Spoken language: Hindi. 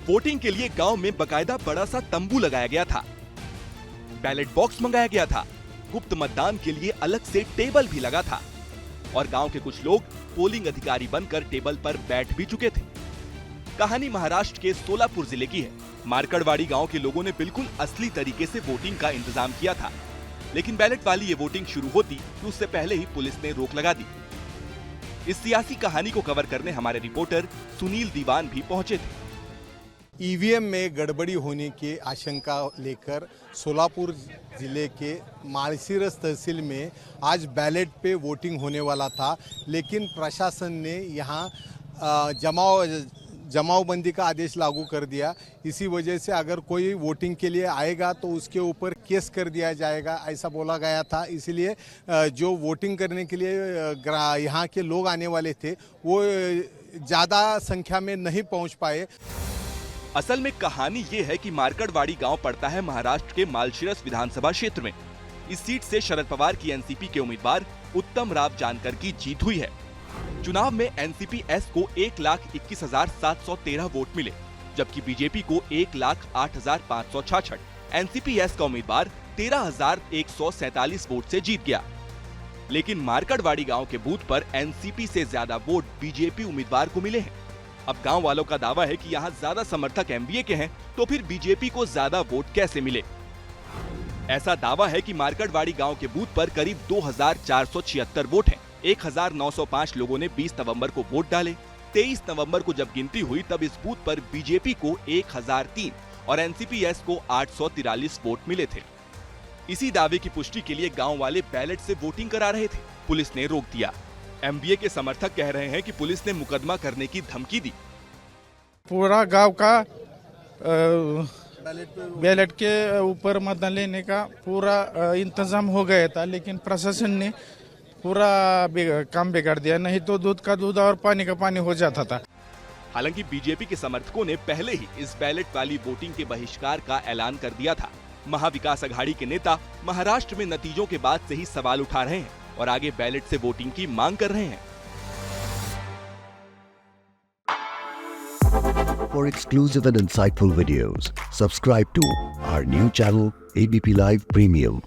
वोटिंग के लिए गांव में बकायदा बड़ा सा तंबू लगाया गया था, बैलेट बॉक्स मंगाया गया था, गुप्त मतदान के लिए अलग से टेबल भी लगा था और गांव के कुछ लोग पोलिंग अधिकारी बनकर टेबल पर बैठ भी चुके थे। कहानी महाराष्ट्र के सोलापुर जिले की है। मारकड़वाड़ी गांव के लोगों ने बिल्कुल असली तरीके से वोटिंग का इंतजाम किया था, लेकिन बैलेट वाली ये वोटिंग शुरू होती तो उससे पहले ही पुलिस ने रोक लगा दी। इस सियासी कहानी को कवर करने हमारे रिपोर्टर सुनील दीवान भी पहुंचे थे। ईवीएम में गड़बड़ी होने की आशंका लेकर सोलापुर जिले के माळशिरस तहसील में आज बैलेट पे वोटिंग होने वाला था, लेकिन प्रशासन ने यहाँ जमावबंदी का आदेश लागू कर दिया। इसी वजह से अगर कोई वोटिंग के लिए आएगा तो उसके ऊपर केस कर दिया जाएगा, ऐसा बोला गया था। इसलिए जो वोटिंग करने के लिए यहाँ के लोग आने वाले थे वो ज़्यादा संख्या में नहीं पहुँच पाए। असल में कहानी ये है कि मारकड़वाड़ी गांव पड़ता है महाराष्ट्र के माळशिरस विधानसभा क्षेत्र में। इस सीट से शरद पवार की एनसीपी के उम्मीदवार उत्तम राव जानकर की जीत हुई है। चुनाव में एनसीपी एस को 1,21,713 वोट मिले, जबकि बीजेपी को 1,08,566। एनसीपी एस का उम्मीदवार 13,147 वोट से जीत गया। लेकिन मारकड़वाड़ी गांव के बूथ पर एनसीपी से ज्यादा वोट बीजेपी उम्मीदवार को मिले हैं। अब गांव वालों का दावा है कि यहाँ ज्यादा समर्थक एमवीए के हैं, तो फिर बीजेपी को ज्यादा वोट कैसे मिले। ऐसा दावा है कि मारकड़वाड़ी गांव के बूथ पर करीब 2,476 वोट हैं। 1,905 लोगों ने 20 नवंबर को वोट डाले। 23 नवंबर को जब गिनती हुई तब इस बूथ पर बीजेपी को 1,003 और एनसीपीएस को 843 वोट मिले थे। इसी दावे की पुष्टि के लिए गांव वाले बैलेट से वोटिंग करा रहे थे, पुलिस ने रोक दिया। एमबीए के समर्थक कह रहे हैं कि पुलिस ने मुकदमा करने की धमकी दी। पूरा गांव का बैलेट के ऊपर मतदान लेने का पूरा इंतजाम हो गया था, लेकिन प्रशासन ने पूरा काम बिगाड़ दिया, नहीं तो दूध का दूध और पानी का पानी हो जाता था। हालांकि बीजेपी के समर्थकों ने पहले ही इस बैलेट वाली वोटिंग के बहिष्कार का ऐलान कर दिया था। महाविकास अघाड़ी के नेता महाराष्ट्र में नतीजों के बाद से ही सवाल उठा रहे हैं और आगे बैलेट से वोटिंग की मांग कर रहे हैं। For exclusive and insightful videos, subscribe to our new channel ABP Live Premium.